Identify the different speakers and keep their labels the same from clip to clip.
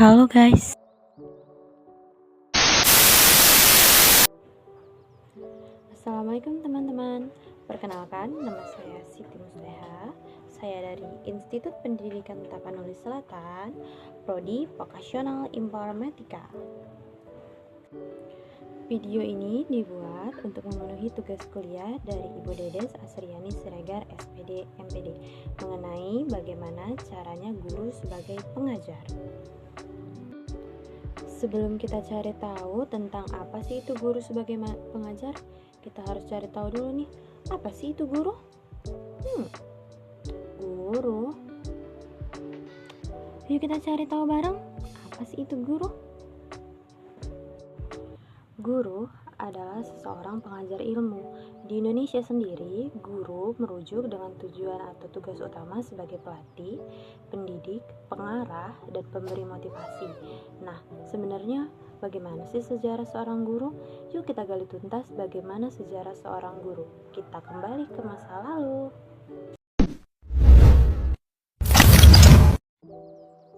Speaker 1: Halo guys.
Speaker 2: Assalamualaikum teman-teman. Perkenalkan, nama saya Siti Musleha. Saya dari Institut Pendidikan Tapanuli Selatan, Prodi Vokasional Informatika. Video ini dibuat untuk memenuhi tugas kuliah dari Ibu Dedes Asriani Siregar SPD MPD mengenai bagaimana caranya guru sebagai pengajar. Sebelum kita cari tahu tentang apa sih itu guru sebagai pengajar, kita harus cari tahu dulu nih, apa sih itu guru? Guru. Yuk kita cari tahu bareng, apa sih itu guru? Guru adalah seseorang pengajar ilmu. Di Indonesia sendiri, guru merujuk dengan tujuan atau tugas utama sebagai pelatih, pendidik, pengarah, dan pemberi motivasi. Nah, sebenarnya bagaimana sih sejarah seorang guru? Yuk kita gali tuntas bagaimana sejarah seorang guru. Kita kembali ke masa lalu.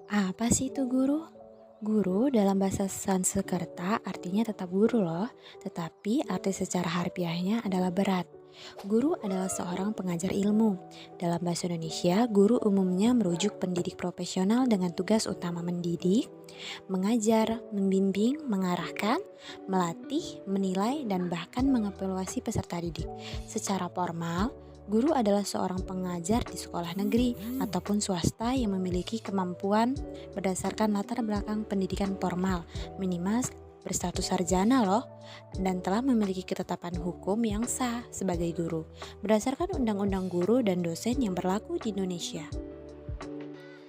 Speaker 1: Apa sih itu guru? Guru dalam bahasa Sanskerta artinya tetap guru loh, tetapi arti secara harfiahnya adalah berat. Guru adalah seorang pengajar ilmu. Dalam bahasa Indonesia, guru umumnya merujuk pendidik profesional dengan tugas utama mendidik, mengajar, membimbing, mengarahkan, melatih, menilai, dan bahkan mengevaluasi peserta didik. Secara formal, guru adalah seorang pengajar di sekolah negeri ataupun swasta yang memiliki kemampuan berdasarkan latar belakang pendidikan formal, minimal berstatus sarjana loh, dan telah memiliki ketetapan hukum yang sah sebagai guru, berdasarkan Undang-Undang Guru dan Dosen yang berlaku di Indonesia.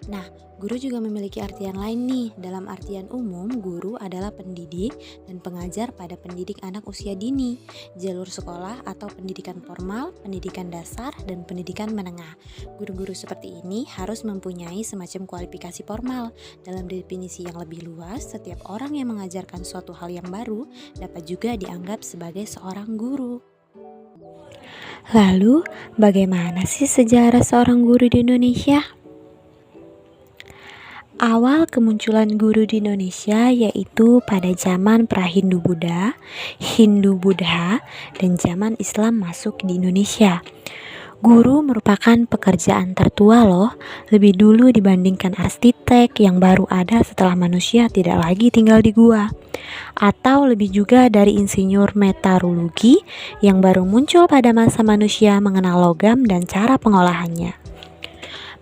Speaker 1: Nah, guru juga memiliki artian lain nih. Dalam artian umum, guru adalah pendidik dan pengajar pada pendidik anak usia dini, jalur sekolah atau pendidikan formal, pendidikan dasar, dan pendidikan menengah. Guru-guru seperti ini harus mempunyai semacam kualifikasi formal. Dalam definisi yang lebih luas, setiap orang yang mengajarkan suatu hal yang baru dapat juga dianggap sebagai seorang guru.
Speaker 2: Lalu, bagaimana sih sejarah seorang guru di Indonesia? Awal kemunculan guru di Indonesia yaitu pada zaman pra-Hindu-Buddha, Hindu-Buddha, dan zaman Islam masuk di Indonesia. Guru merupakan pekerjaan tertua loh, lebih dulu dibandingkan arsitek yang baru ada setelah manusia tidak lagi tinggal di gua. Atau lebih juga dari insinyur metalurgi yang baru muncul pada masa manusia mengenal logam dan cara pengolahannya.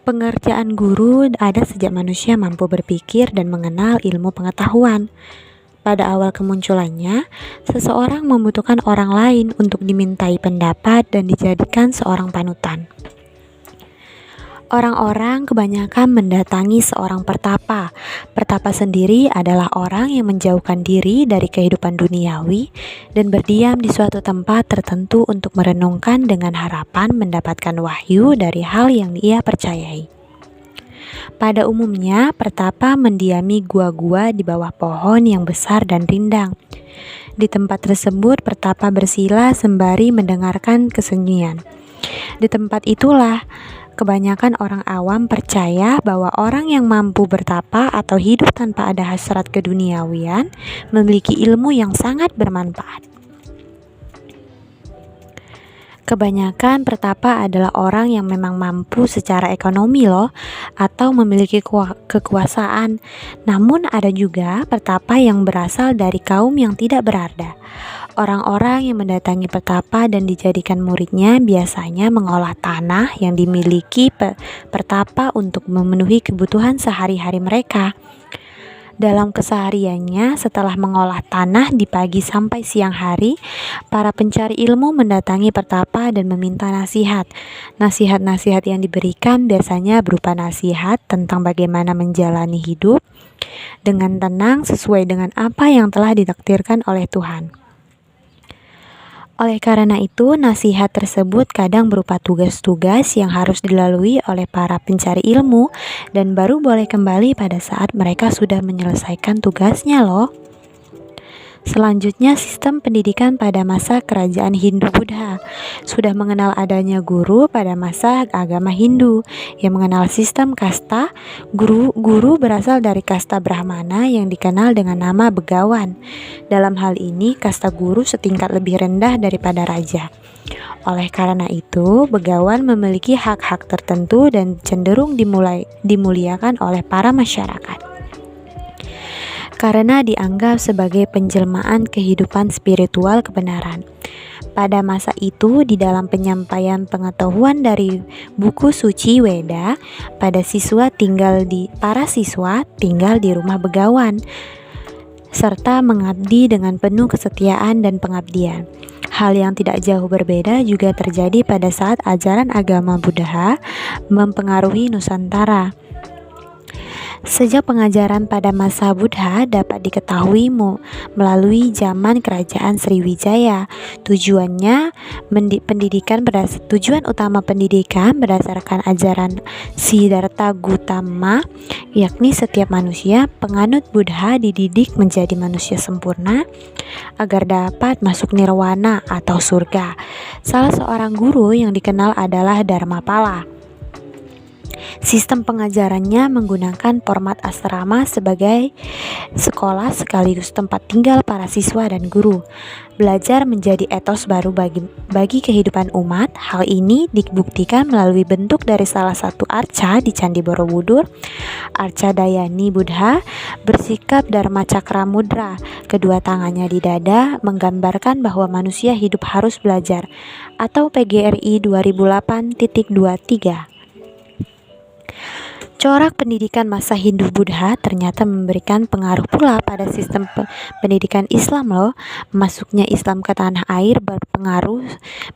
Speaker 2: Pengerjaan guru ada sejak manusia mampu berpikir dan mengenal ilmu pengetahuan. Pada awal kemunculannya, seseorang membutuhkan orang lain untuk dimintai pendapat dan dijadikan seorang panutan. Orang-orang kebanyakan mendatangi seorang pertapa. Pertapa sendiri adalah orang yang menjauhkan diri dari kehidupan duniawi dan berdiam di suatu tempat tertentu untuk merenungkan dengan harapan mendapatkan wahyu dari hal yang ia percayai. Pada umumnya, pertapa mendiami gua-gua di bawah pohon yang besar dan rindang. Di tempat tersebut, pertapa bersila sembari mendengarkan kesunyian. Di tempat itulah kebanyakan orang awam percaya bahwa orang yang mampu bertapa atau hidup tanpa ada hasrat keduniawian memiliki ilmu yang sangat bermanfaat. Kebanyakan pertapa adalah orang yang memang mampu secara ekonomi loh, atau memiliki kekuasaan. Namun ada juga pertapa yang berasal dari kaum yang tidak berada. Orang-orang yang mendatangi pertapa dan dijadikan muridnya biasanya mengolah tanah yang dimiliki pertapa untuk memenuhi kebutuhan sehari-hari mereka. Dalam kesehariannya, setelah mengolah tanah di pagi sampai siang hari, para pencari ilmu mendatangi pertapa dan meminta nasihat. Nasihat-nasihat yang diberikan biasanya berupa nasihat tentang bagaimana menjalani hidup dengan tenang sesuai dengan apa yang telah ditakdirkan oleh Tuhan. Oleh karena itu, nasihat tersebut kadang berupa tugas-tugas yang harus dilalui oleh para pencari ilmu dan baru boleh kembali pada saat mereka sudah menyelesaikan tugasnya loh. Selanjutnya, sistem pendidikan pada masa kerajaan Hindu-Buddha. Sudah mengenal adanya guru pada masa agama Hindu yang mengenal sistem kasta. Guru berasal dari kasta Brahmana yang dikenal dengan nama begawan. Dalam hal ini, kasta guru setingkat lebih rendah daripada raja. Oleh karena itu, begawan memiliki hak-hak tertentu dan cenderung dimuliakan oleh para masyarakat karena dianggap sebagai penjelmaan kehidupan spiritual kebenaran. Pada masa itu, di dalam penyampaian pengetahuan dari buku suci Weda, para siswa tinggal di rumah begawan serta mengabdi dengan penuh kesetiaan dan pengabdian. Hal yang tidak jauh berbeda juga terjadi pada saat ajaran agama Buddha mempengaruhi Nusantara. Sejak pengajaran pada masa Buddha dapat diketahui melalui zaman kerajaan Sriwijaya. Tujuan utama pendidikan berdasarkan ajaran Siddhartha Gautama, yakni setiap manusia penganut Buddha dididik menjadi manusia sempurna agar dapat masuk nirwana atau surga. Salah seorang guru yang dikenal adalah Dharmapala. Sistem pengajarannya menggunakan format asrama sebagai sekolah sekaligus tempat tinggal para siswa dan guru. Belajar menjadi etos baru bagi kehidupan umat. Hal ini dibuktikan melalui bentuk dari salah satu arca di Candi Borobudur. Arca Dayani Buddha bersikap Dharma Cakra Mudra, kedua tangannya di dada, menggambarkan bahwa manusia hidup harus belajar, atau PGRI 2008.23. Corak pendidikan masa Hindu-Buddha ternyata memberikan pengaruh pula pada sistem pendidikan Islam loh. Masuknya Islam ke tanah air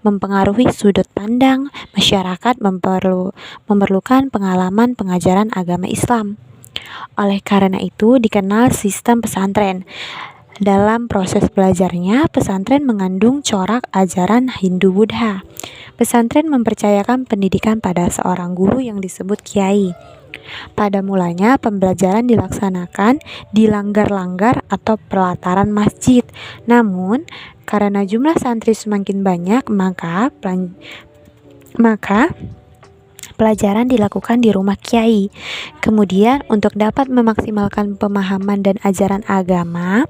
Speaker 2: mempengaruhi sudut pandang masyarakat memerlukan pengalaman pengajaran agama Islam. Oleh karena itu dikenal sistem pesantren. Dalam proses belajarnya, pesantren mengandung corak ajaran Hindu-Buddha. Pesantren mempercayakan pendidikan pada seorang guru yang disebut kiai. Pada mulanya, pembelajaran dilaksanakan di langgar-langgar atau pelataran masjid. Namun, karena jumlah santri semakin banyak, maka pelajaran dilakukan di rumah kiai. Kemudian, untuk dapat memaksimalkan pemahaman dan ajaran agama,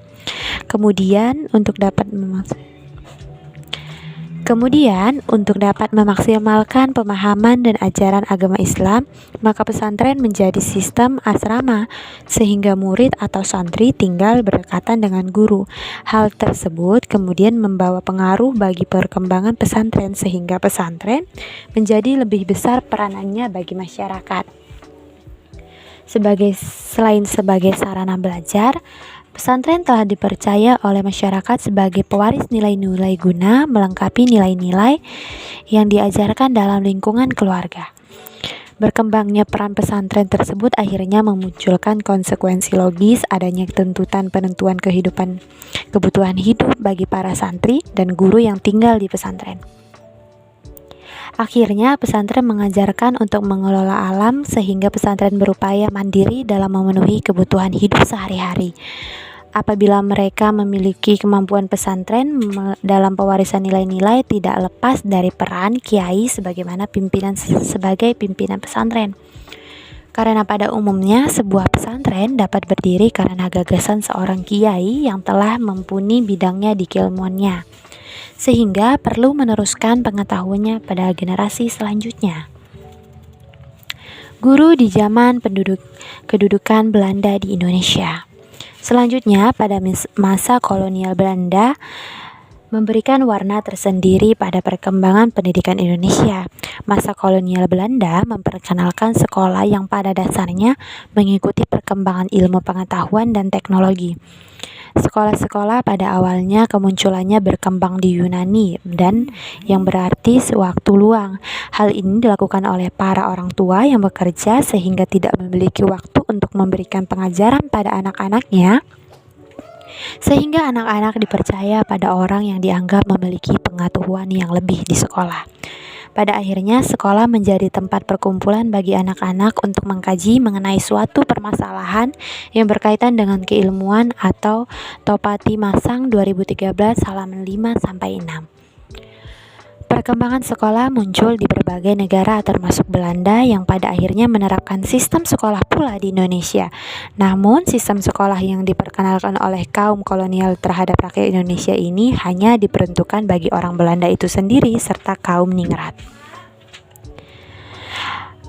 Speaker 2: Islam, maka pesantren menjadi sistem asrama, sehingga murid atau santri tinggal berdekatan dengan guru. Hal tersebut kemudian membawa pengaruh bagi perkembangan pesantren, sehingga pesantren menjadi lebih besar peranannya bagi masyarakat. Selain sebagai sarana belajar, pesantren telah dipercaya oleh masyarakat sebagai pewaris nilai-nilai guna melengkapi nilai-nilai yang diajarkan dalam lingkungan keluarga. Berkembangnya peran pesantren tersebut akhirnya memunculkan konsekuensi logis adanya tuntutan penentuan kebutuhan hidup bagi para santri dan guru yang tinggal di pesantren. Akhirnya, pesantren mengajarkan untuk mengelola alam sehingga pesantren berupaya mandiri dalam memenuhi kebutuhan hidup sehari-hari. Apabila mereka memiliki kemampuan, pesantren dalam pewarisan nilai-nilai tidak lepas dari peran kiai sebagai pimpinan pesantren. Karena pada umumnya sebuah pesantren dapat berdiri karena gagasan seorang kiai yang telah mumpuni bidangnya di keilmuannya, sehingga perlu meneruskan pengetahuannya pada generasi selanjutnya. Guru di zaman kedudukan Belanda di Indonesia. Selanjutnya, pada masa kolonial Belanda memberikan warna tersendiri pada perkembangan pendidikan Indonesia. Masa kolonial Belanda memperkenalkan sekolah yang pada dasarnya mengikuti perkembangan ilmu pengetahuan dan teknologi. Sekolah-sekolah pada awalnya kemunculannya berkembang di Yunani dan yang berarti sewaktu luang. Hal ini dilakukan oleh para orang tua yang bekerja sehingga tidak memiliki waktu untuk memberikan pengajaran pada anak-anaknya, sehingga anak-anak dipercaya pada orang yang dianggap memiliki pengetahuan yang lebih di sekolah. Pada akhirnya, sekolah menjadi tempat perkumpulan bagi anak-anak untuk mengkaji mengenai suatu permasalahan yang berkaitan dengan keilmuan atau Topati Masang 2013 halaman 5-6. Perkembangan sekolah muncul di berbagai negara termasuk Belanda yang pada akhirnya menerapkan sistem sekolah pula di Indonesia. Namun, sistem sekolah yang diperkenalkan oleh kaum kolonial terhadap rakyat Indonesia ini hanya diperuntukkan bagi orang Belanda itu sendiri serta kaum ningrat.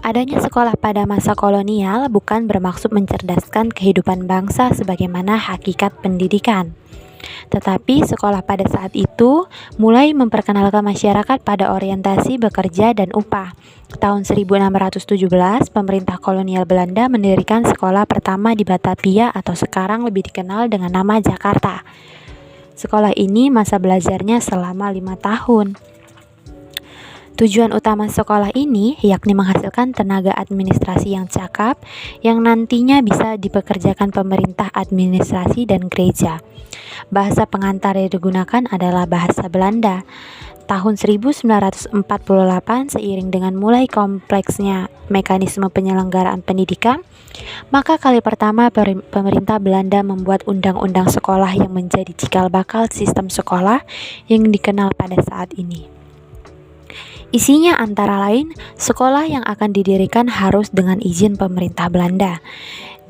Speaker 2: Adanya sekolah pada masa kolonial bukan bermaksud mencerdaskan kehidupan bangsa sebagaimana hakikat pendidikan. Tetapi sekolah pada saat itu mulai memperkenalkan masyarakat pada orientasi bekerja dan upah. Tahun 1617, pemerintah kolonial Belanda mendirikan sekolah pertama di Batavia atau sekarang lebih dikenal dengan nama Jakarta. Sekolah ini masa belajarnya selama 5 tahun. Tujuan utama sekolah ini yakni menghasilkan tenaga administrasi yang cakap yang nantinya bisa dipekerjakan pemerintah, administrasi, dan gereja. Bahasa pengantar yang digunakan adalah bahasa Belanda. Tahun 1948, seiring dengan mulai kompleksnya mekanisme penyelenggaraan pendidikan, maka kali pertama pemerintah Belanda membuat undang-undang sekolah yang menjadi cikal bakal sistem sekolah yang dikenal pada saat ini. Isinya antara lain, sekolah yang akan didirikan harus dengan izin pemerintah Belanda.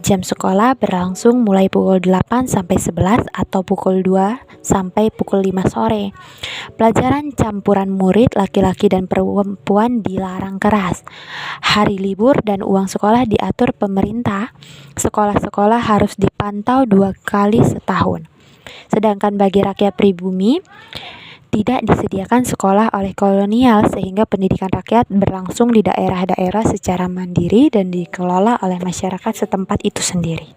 Speaker 2: Jam sekolah berlangsung mulai pukul 8 sampai 11 atau pukul 2 sampai pukul 5 sore. Pelajaran campuran murid laki-laki dan perempuan dilarang keras. Hari libur dan uang sekolah diatur pemerintah. Sekolah-sekolah harus dipantau 2 kali setahun. Sedangkan bagi rakyat pribumi, tidak disediakan sekolah oleh kolonial sehingga pendidikan rakyat berlangsung di daerah-daerah secara mandiri dan dikelola oleh masyarakat setempat itu sendiri.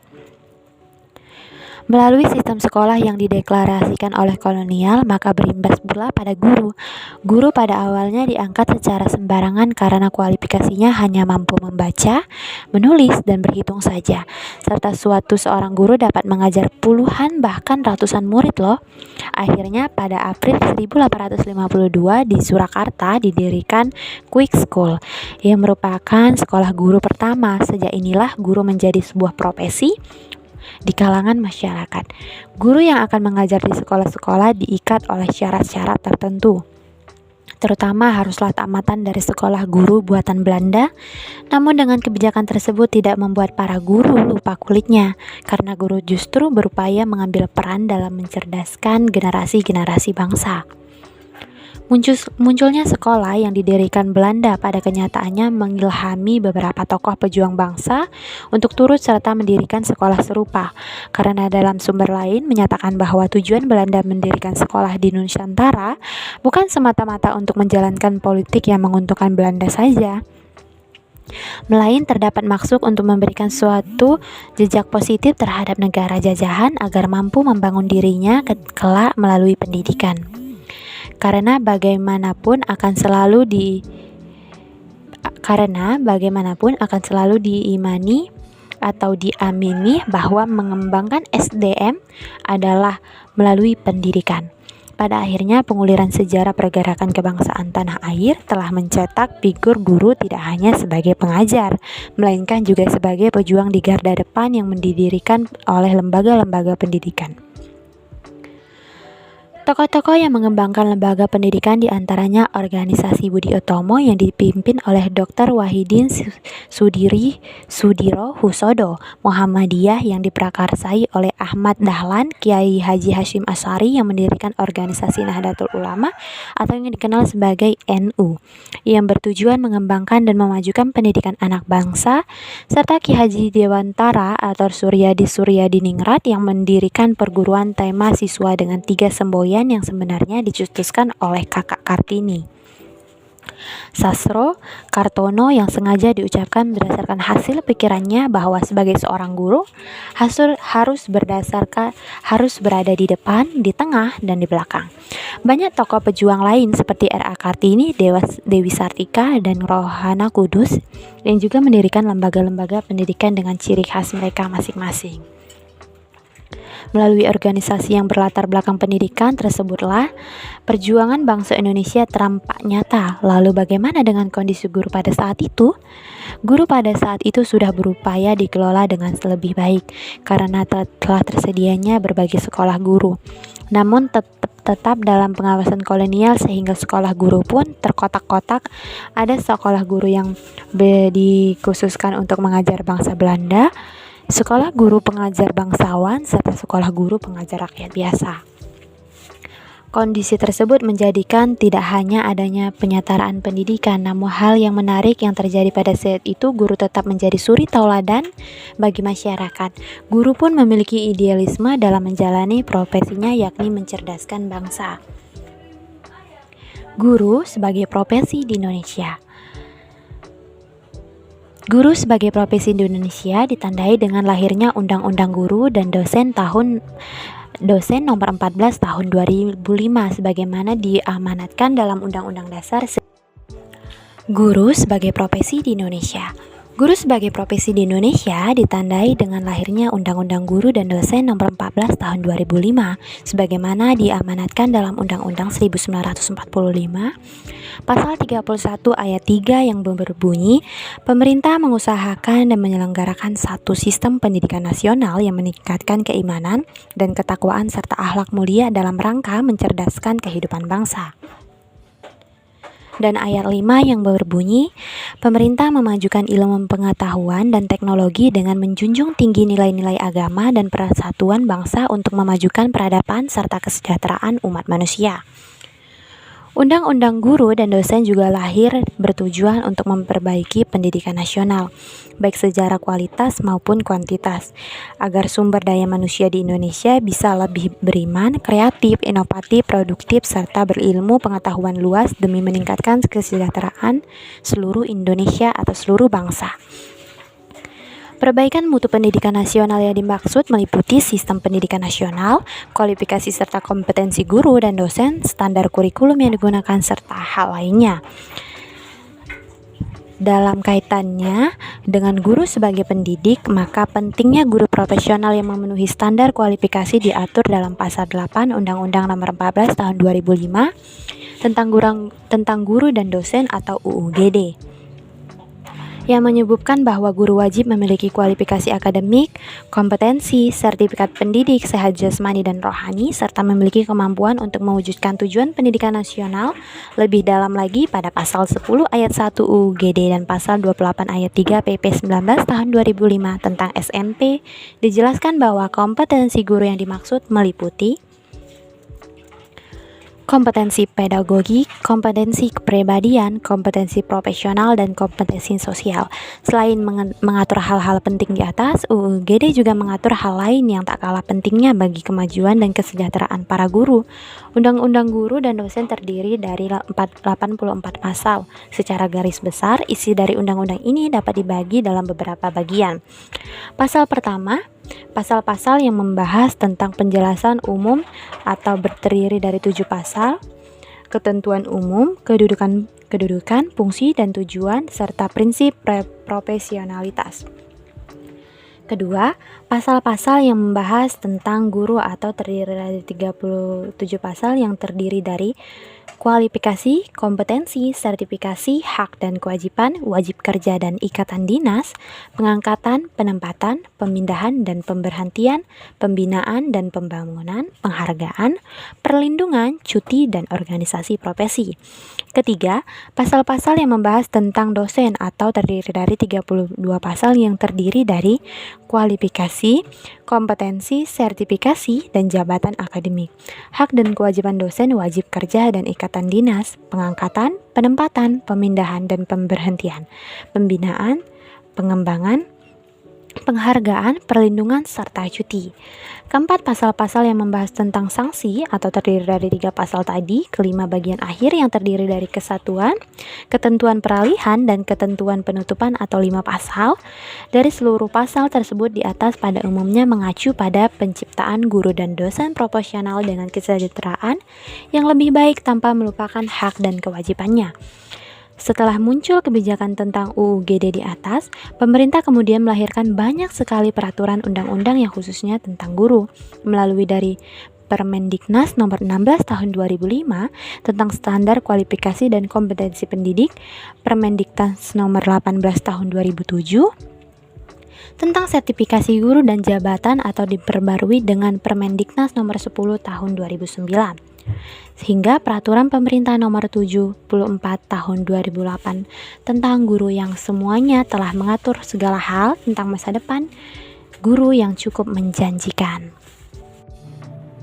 Speaker 2: Melalui sistem sekolah yang dideklarasikan oleh kolonial, maka berimbas pula pada guru. Guru pada awalnya diangkat secara sembarangan karena kualifikasinya hanya mampu membaca, menulis, dan berhitung saja. Serta seorang guru dapat mengajar puluhan bahkan ratusan murid loh. Akhirnya pada April 1852 di Surakarta didirikan Quick School yang merupakan sekolah guru pertama. Sejak inilah guru menjadi sebuah profesi di kalangan masyarakat. Guru yang akan mengajar di sekolah-sekolah diikat oleh syarat-syarat tertentu. Terutama haruslah tamatan dari sekolah guru buatan Belanda. Namun dengan kebijakan tersebut tidak membuat para guru lupa kulitnya, karena guru justru berupaya mengambil peran dalam mencerdaskan generasi-generasi bangsa. Munculnya sekolah yang didirikan Belanda pada kenyataannya mengilhami beberapa tokoh pejuang bangsa untuk turut serta mendirikan sekolah serupa, karena dalam sumber lain menyatakan bahwa tujuan Belanda mendirikan sekolah di Nusantara bukan semata-mata untuk menjalankan politik yang menguntungkan Belanda saja, melainkan terdapat maksud untuk memberikan suatu jejak positif terhadap negara jajahan agar mampu membangun dirinya kelak melalui pendidikan. Karena bagaimanapun akan selalu diimani atau diamini bahwa mengembangkan SDM adalah melalui pendidikan. Pada akhirnya penguliran sejarah pergerakan kebangsaan tanah air telah mencetak figur guru tidak hanya sebagai pengajar, melainkan juga sebagai pejuang di garda depan yang didirikan oleh lembaga-lembaga pendidikan. Tokoh-tokoh yang mengembangkan lembaga pendidikan diantaranya organisasi Budi Utomo yang dipimpin oleh Dr. Wahidin Sudiro Husodo, Muhammadiyah yang diprakarsai oleh Ahmad Dahlan, Kiai Haji Hashim Asy'ari yang mendirikan organisasi Nahdlatul Ulama atau yang dikenal sebagai NU, yang bertujuan mengembangkan dan memajukan pendidikan anak bangsa, serta Ki Haji Dewantara atau Suryadi Ningrat yang mendirikan perguruan tema siswa dengan 3 semboyan yang sebenarnya dicetuskan oleh Kakak Kartini. Sasro Kartono yang sengaja diucapkan berdasarkan hasil pikirannya bahwa sebagai seorang guru harus berada di depan, di tengah, dan di belakang. Banyak tokoh pejuang lain seperti R.A. Kartini, Dewi Sartika, dan Rohana Kudus yang juga mendirikan lembaga-lembaga pendidikan dengan ciri khas mereka masing-masing. Melalui organisasi yang berlatar belakang pendidikan tersebutlah perjuangan bangsa Indonesia terampak nyata. Lalu bagaimana dengan kondisi guru pada saat itu? Guru pada saat itu sudah berupaya dikelola dengan lebih baik karena telah tersedianya berbagai sekolah guru. Namun tetap dalam pengawasan kolonial sehingga sekolah guru pun terkotak-kotak. Ada sekolah guru yang dikhususkan untuk mengajar bangsa Belanda, sekolah guru pengajar bangsawan, serta sekolah guru pengajar rakyat biasa. Kondisi tersebut menjadikan tidak hanya adanya penyetaraan pendidikan, namun hal yang menarik yang terjadi pada saat itu, guru tetap menjadi suri tauladan bagi masyarakat. Guru pun memiliki idealisme dalam menjalani profesinya, yakni mencerdaskan bangsa. Guru sebagai profesi di Indonesia. Guru sebagai profesi di Indonesia ditandai dengan lahirnya Undang-Undang Guru dan Dosen nomor 14 tahun 2005 sebagaimana diamanatkan dalam Undang-Undang Dasar. Guru sebagai profesi di Indonesia. Guru sebagai profesi di Indonesia ditandai dengan lahirnya Undang-Undang Guru dan Dosen nomor 14 tahun 2005 sebagaimana diamanatkan dalam Undang-Undang 1945 pasal 31 ayat 3 yang berbunyi, pemerintah mengusahakan dan menyelenggarakan satu sistem pendidikan nasional yang meningkatkan keimanan dan ketakwaan serta akhlak mulia dalam rangka mencerdaskan kehidupan bangsa. Dan ayat 5 yang berbunyi, pemerintah memajukan ilmu pengetahuan dan teknologi dengan menjunjung tinggi nilai-nilai agama dan persatuan bangsa untuk memajukan peradaban serta kesejahteraan umat manusia. Undang-Undang Guru dan Dosen juga lahir bertujuan untuk memperbaiki pendidikan nasional, baik secara kualitas maupun kuantitas, agar sumber daya manusia di Indonesia bisa lebih beriman, kreatif, inovatif, produktif, serta berilmu pengetahuan luas demi meningkatkan kesejahteraan seluruh Indonesia atau seluruh bangsa. Perbaikan mutu pendidikan nasional yang dimaksud meliputi sistem pendidikan nasional, kualifikasi serta kompetensi guru dan dosen, standar kurikulum yang digunakan, serta hal lainnya. Dalam kaitannya dengan guru sebagai pendidik, maka pentingnya guru profesional yang memenuhi standar kualifikasi diatur dalam pasal 8 Undang-Undang Nomor 14 Tahun 2005 tentang guru dan dosen atau UU GD, yang menyebutkan bahwa guru wajib memiliki kualifikasi akademik, kompetensi, sertifikat pendidik, sehat jasmani dan rohani, serta memiliki kemampuan untuk mewujudkan tujuan pendidikan nasional. Lebih dalam lagi pada pasal 10 ayat 1 UU GD dan pasal 28 ayat 3 PP 19 tahun 2005 tentang SMP dijelaskan bahwa kompetensi guru yang dimaksud meliputi kompetensi pedagogi, kompetensi kepribadian, kompetensi profesional, dan kompetensi sosial. Selain mengatur hal-hal penting di atas, UU GD juga mengatur hal lain yang tak kalah pentingnya bagi kemajuan dan kesejahteraan para guru. Undang-Undang Guru dan Dosen terdiri dari 84 pasal. Secara garis besar, isi dari undang-undang ini dapat dibagi dalam beberapa bagian. Pasal pertama, pasal-pasal yang membahas tentang penjelasan umum atau terdiri dari 7 pasal, ketentuan umum, kedudukan, fungsi dan tujuan, serta prinsip profesionalitas. Kedua, pasal-pasal yang membahas tentang guru atau terdiri dari 37 pasal yang terdiri dari kualifikasi, kompetensi, sertifikasi, hak dan kewajiban, wajib kerja dan ikatan dinas, pengangkatan, penempatan, pemindahan dan pemberhentian, pembinaan dan pembangunan, penghargaan, perlindungan, cuti dan organisasi profesi. Ketiga, pasal-pasal yang membahas tentang dosen atau terdiri dari 32 pasal yang terdiri dari kualifikasi, kompetensi, sertifikasi, dan jabatan akademik, hak dan kewajiban dosen, wajib kerja dan ikatan dinas, pengangkatan, penempatan, pemindahan dan pemberhentian, pembinaan, pengembangan, penghargaan, perlindungan, serta cuti. Keempat, pasal-pasal yang membahas tentang sanksi atau terdiri dari 3 pasal tadi. Kelima, bagian akhir yang terdiri dari kesatuan, ketentuan peralihan, dan ketentuan penutupan atau 5 pasal. Dari seluruh pasal tersebut di atas pada umumnya mengacu pada penciptaan guru dan dosen proporsional dengan kesejahteraan yang lebih baik tanpa melupakan hak dan kewajibannya. Setelah muncul kebijakan tentang UU GD di atas, pemerintah kemudian melahirkan banyak sekali peraturan undang-undang yang khususnya tentang guru, melalui dari Permendiknas nomor 16 tahun 2005 tentang standar kualifikasi dan kompetensi pendidik, Permendiknas nomor 18 tahun 2007 tentang sertifikasi guru dan jabatan atau diperbarui dengan Permendiknas nomor 10 tahun 2009. Sehingga peraturan pemerintah nomor 74 tahun 2008 tentang guru yang semuanya telah mengatur segala hal tentang masa depan guru yang cukup menjanjikan.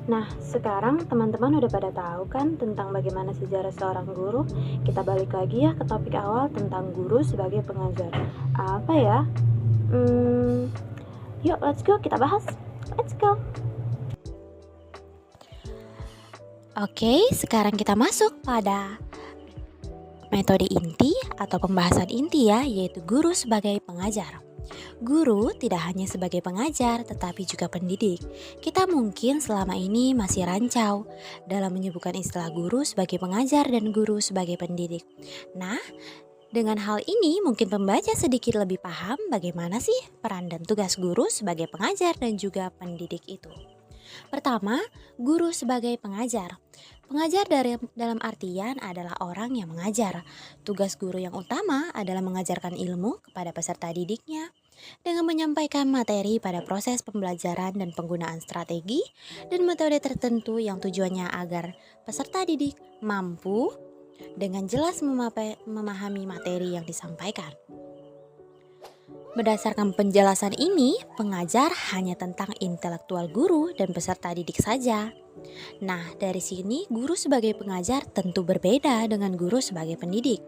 Speaker 2: Nah, sekarang teman-teman udah pada tahu kan tentang bagaimana sejarah seorang guru? Kita balik lagi ya ke topik awal tentang guru sebagai pengajar. Apa ya? Yuk, let's go, kita bahas. Let's go.
Speaker 1: Oke, sekarang kita masuk pada metode inti atau pembahasan inti ya, yaitu guru sebagai pengajar. Guru tidak hanya sebagai pengajar, tetapi juga pendidik. Kita mungkin selama ini masih rancau dalam menyebutkan istilah guru sebagai pengajar dan guru sebagai pendidik. Nah, dengan hal ini mungkin pembaca sedikit lebih paham bagaimana sih peran dan tugas guru sebagai pengajar dan juga pendidik itu. Pertama, guru sebagai pengajar. Pengajar dalam artian adalah orang yang mengajar. Tugas guru yang utama adalah mengajarkan ilmu kepada peserta didiknya dengan menyampaikan materi pada proses pembelajaran dan penggunaan strategi dan metode tertentu yang tujuannya agar peserta didik mampu dengan jelas memahami materi yang disampaikan. Berdasarkan penjelasan ini, pengajar hanya tentang intelektual guru dan peserta didik saja. Nah, dari sini guru sebagai pengajar tentu berbeda dengan guru sebagai pendidik.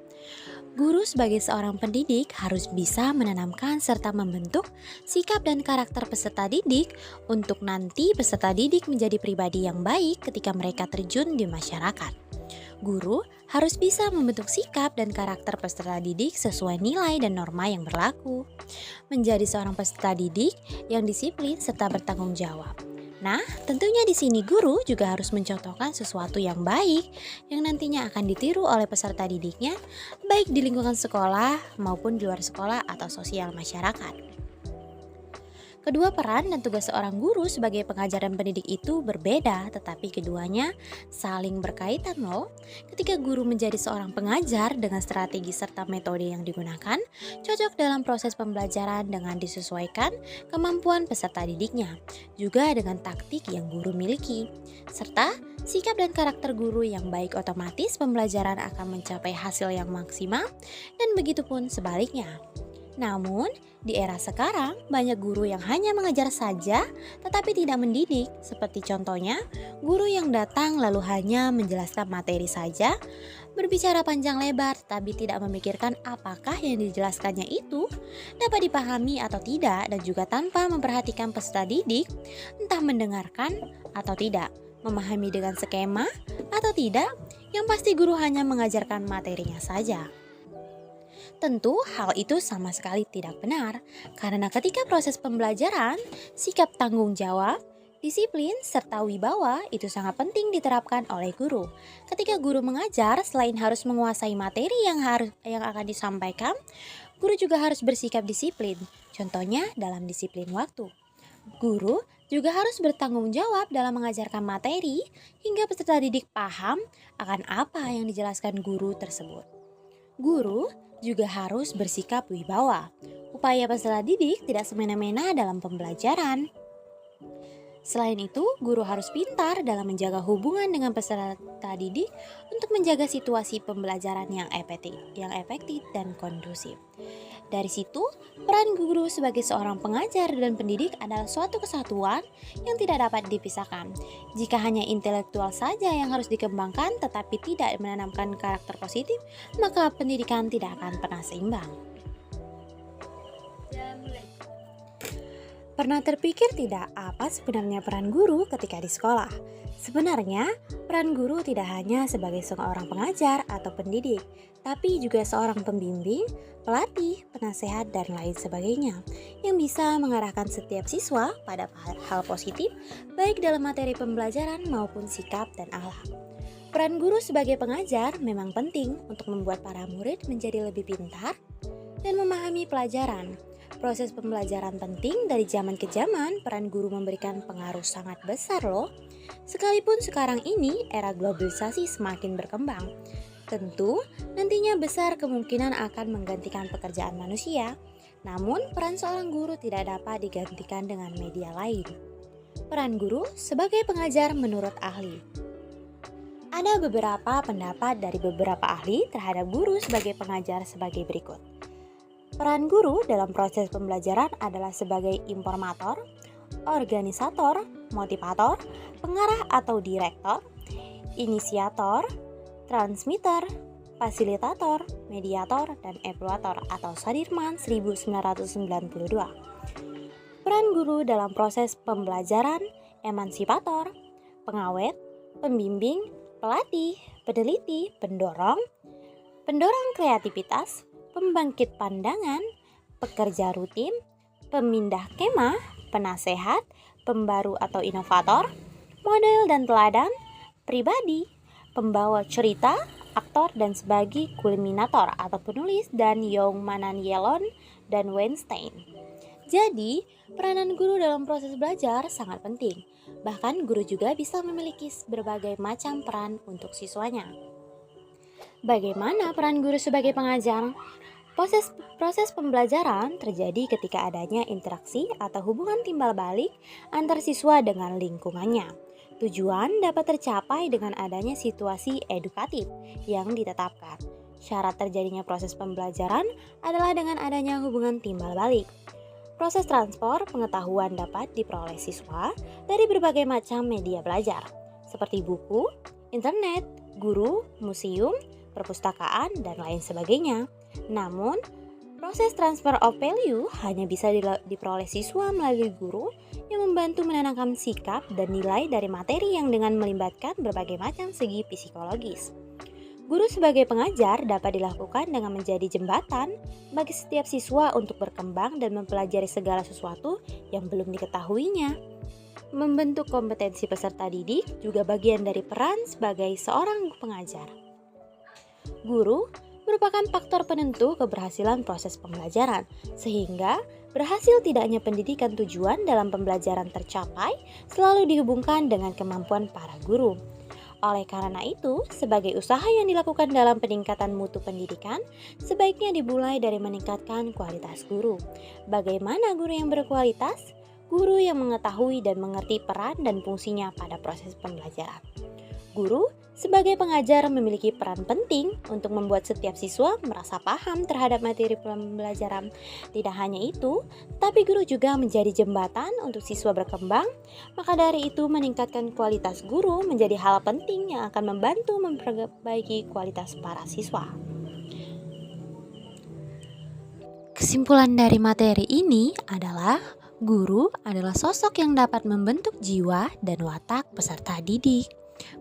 Speaker 1: Guru sebagai seorang pendidik harus bisa menanamkan serta membentuk sikap dan karakter peserta didik untuk nanti peserta didik menjadi pribadi yang baik ketika mereka terjun di masyarakat. Guru harus bisa membentuk sikap dan karakter peserta didik sesuai nilai dan norma yang berlaku. Menjadi seorang peserta didik yang disiplin serta bertanggung jawab. Nah, tentunya di sini guru juga harus mencontohkan sesuatu yang baik yang nantinya akan ditiru oleh peserta didiknya, baik di lingkungan sekolah maupun di luar sekolah atau sosial masyarakat. Kedua peran dan tugas seorang guru sebagai pengajar dan pendidik itu berbeda, tetapi keduanya saling berkaitan loh. Ketika guru menjadi seorang pengajar dengan strategi serta metode yang digunakan, cocok dalam proses pembelajaran dengan disesuaikan kemampuan peserta didiknya, juga dengan taktik yang guru miliki, serta sikap dan karakter guru yang baik otomatis pembelajaran akan mencapai hasil yang maksimal dan begitupun sebaliknya. Namun, di era sekarang, banyak guru yang hanya mengajar saja tetapi tidak mendidik. Seperti contohnya, guru yang datang lalu hanya menjelaskan materi saja, berbicara panjang lebar tapi tidak memikirkan apakah yang dijelaskannya itu dapat dipahami atau tidak, dan juga tanpa memperhatikan peserta didik, entah mendengarkan atau tidak, memahami dengan skema atau tidak, yang pasti guru hanya mengajarkan materinya saja. Tentu hal itu sama sekali tidak benar, karena ketika proses pembelajaran, sikap tanggung jawab, disiplin, serta wibawa itu sangat penting diterapkan oleh guru. Ketika guru mengajar, selain harus menguasai materi yang akan disampaikan, guru juga harus bersikap disiplin. Contohnya dalam disiplin waktu. Guru juga harus bertanggung jawab dalam mengajarkan materi hingga peserta didik paham akan apa yang dijelaskan guru tersebut. Guru juga harus bersikap wibawa. Upaya peserta didik tidak semena-mena dalam pembelajaran. Selain itu, guru harus pintar dalam menjaga hubungan dengan peserta didik untuk menjaga situasi pembelajaran yang efektif dan kondusif. Dari situ, peran guru sebagai seorang pengajar dan pendidik adalah suatu kesatuan yang tidak dapat dipisahkan. Jika hanya intelektual saja yang harus dikembangkan tetapi tidak menanamkan karakter positif, maka pendidikan tidak akan pernah seimbang.
Speaker 2: Pernah terpikir tidak apa sebenarnya peran guru ketika di sekolah? Sebenarnya, peran guru tidak hanya sebagai seorang pengajar atau pendidik, tapi juga seorang pembimbing, pelatih, penasehat, dan lain sebagainya yang bisa mengarahkan setiap siswa pada hal positif baik dalam materi pembelajaran maupun sikap dan akhlak.
Speaker 1: Peran guru sebagai pengajar memang penting untuk membuat para murid menjadi lebih pintar dan memahami pelajaran. Proses pembelajaran penting dari zaman ke zaman, peran guru memberikan pengaruh sangat besar loh. Sekalipun sekarang ini era globalisasi semakin berkembang, tentu nantinya besar kemungkinan akan menggantikan pekerjaan manusia. Namun, peran seorang guru tidak dapat digantikan dengan media lain. Peran guru sebagai pengajar menurut ahli. Ada beberapa pendapat dari beberapa ahli terhadap guru sebagai pengajar sebagai berikut. Peran guru dalam proses pembelajaran adalah sebagai informator, organisator, motivator, pengarah atau direktor, inisiator, transmitter, fasilitator, mediator, dan evaluator atau Sudirman 1992. Peran guru dalam proses pembelajaran, emansipator, pengawet, pembimbing, pelatih, peneliti, pendorong kreativitas, pembangkit pandangan, pekerja rutin, pemindah kemah, penasehat, pembaru atau inovator, model dan teladan, pribadi, pembawa cerita, aktor dan sebagai kulminator atau penulis dan Young Mananielon dan Weinstein. Jadi, peranan guru dalam proses belajar sangat penting. Bahkan guru juga bisa memiliki berbagai macam peran untuk siswanya. Bagaimana peran guru sebagai pengajar? Proses pembelajaran terjadi ketika adanya interaksi atau hubungan timbal balik antar siswa dengan lingkungannya. Tujuan dapat tercapai dengan adanya situasi edukatif yang ditetapkan. Syarat terjadinya proses pembelajaran adalah dengan adanya hubungan timbal balik. Proses transfer pengetahuan dapat diperoleh siswa dari berbagai macam media belajar, seperti buku, internet, guru, museum, perpustakaan, dan lain sebagainya. Namun, proses transfer of value hanya bisa diperoleh siswa melalui guru yang membantu menanamkan sikap dan nilai dari materi yang dengan melibatkan berbagai macam segi psikologis. Guru sebagai pengajar dapat dilakukan dengan menjadi jembatan bagi setiap siswa untuk berkembang dan mempelajari segala sesuatu yang belum diketahuinya. Membentuk kompetensi peserta didik juga bagian dari peran sebagai seorang pengajar. Guru merupakan faktor penentu keberhasilan proses pembelajaran, sehingga berhasil tidaknya pendidikan tujuan dalam pembelajaran tercapai selalu dihubungkan dengan kemampuan para guru. Oleh karena itu, sebagai usaha yang dilakukan dalam peningkatan mutu pendidikan, sebaiknya dimulai dari meningkatkan kualitas guru. Bagaimana guru yang berkualitas? Guru yang mengetahui dan mengerti peran dan fungsinya pada proses pembelajaran. Guru sebagai pengajar memiliki peran penting untuk membuat setiap siswa merasa paham terhadap materi pembelajaran. Tidak hanya itu, tapi guru juga menjadi jembatan untuk siswa berkembang. Maka dari itu, meningkatkan kualitas guru menjadi hal penting yang akan membantu memperbaiki kualitas para siswa. Kesimpulan dari materi ini adalah guru adalah sosok yang dapat membentuk jiwa dan watak peserta didik.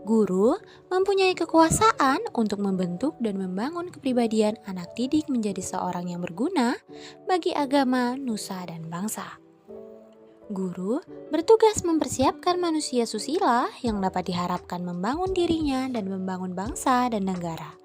Speaker 1: Guru mempunyai kekuasaan untuk membentuk dan membangun kepribadian anak didik menjadi seorang yang berguna bagi agama, nusa, dan bangsa. Guru bertugas mempersiapkan manusia susila yang dapat diharapkan membangun dirinya dan membangun bangsa dan negara.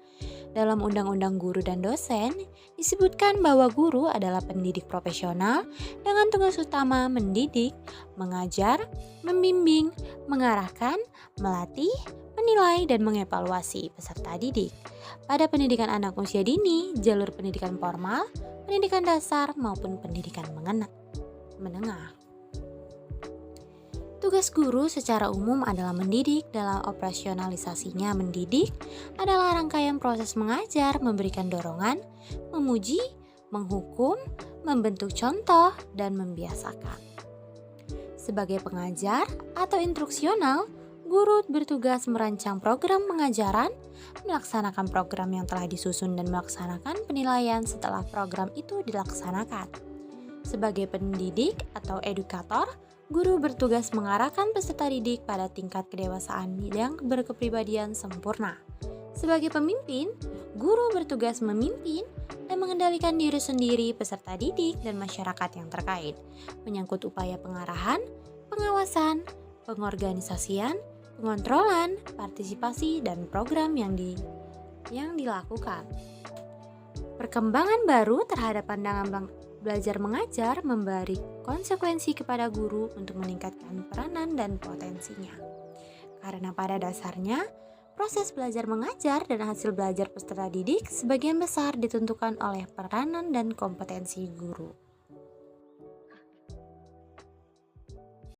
Speaker 1: Dalam Undang-Undang Guru dan Dosen, disebutkan bahwa guru adalah pendidik profesional dengan tugas utama mendidik, mengajar, membimbing, mengarahkan, melatih, menilai, dan mengevaluasi peserta didik. Pada pendidikan anak usia dini, jalur pendidikan formal, pendidikan dasar, maupun pendidikan menengah. Tugas guru secara umum adalah mendidik. Dalam operasionalisasinya, mendidik adalah rangkaian proses mengajar, memberikan dorongan, memuji, menghukum, membentuk contoh, dan membiasakan. Sebagai pengajar atau instruksional, guru bertugas merancang program pengajaran, melaksanakan program yang telah disusun, dan melaksanakan penilaian setelah program itu dilaksanakan. Sebagai pendidik atau edukator, guru bertugas mengarahkan peserta didik pada tingkat kedewasaan yang berkepribadian sempurna. Sebagai pemimpin, guru bertugas memimpin dan mengendalikan diri sendiri, peserta didik, dan masyarakat yang terkait, menyangkut upaya pengarahan, pengawasan, pengorganisasian, pengontrolan, partisipasi, dan program yang dilakukan. Perkembangan baru terhadap pandangan belajar mengajar memberi konsekuensi kepada guru untuk meningkatkan peranan dan potensinya. Karena pada dasarnya, proses belajar mengajar dan hasil belajar peserta didik sebagian besar ditentukan oleh peranan dan kompetensi guru.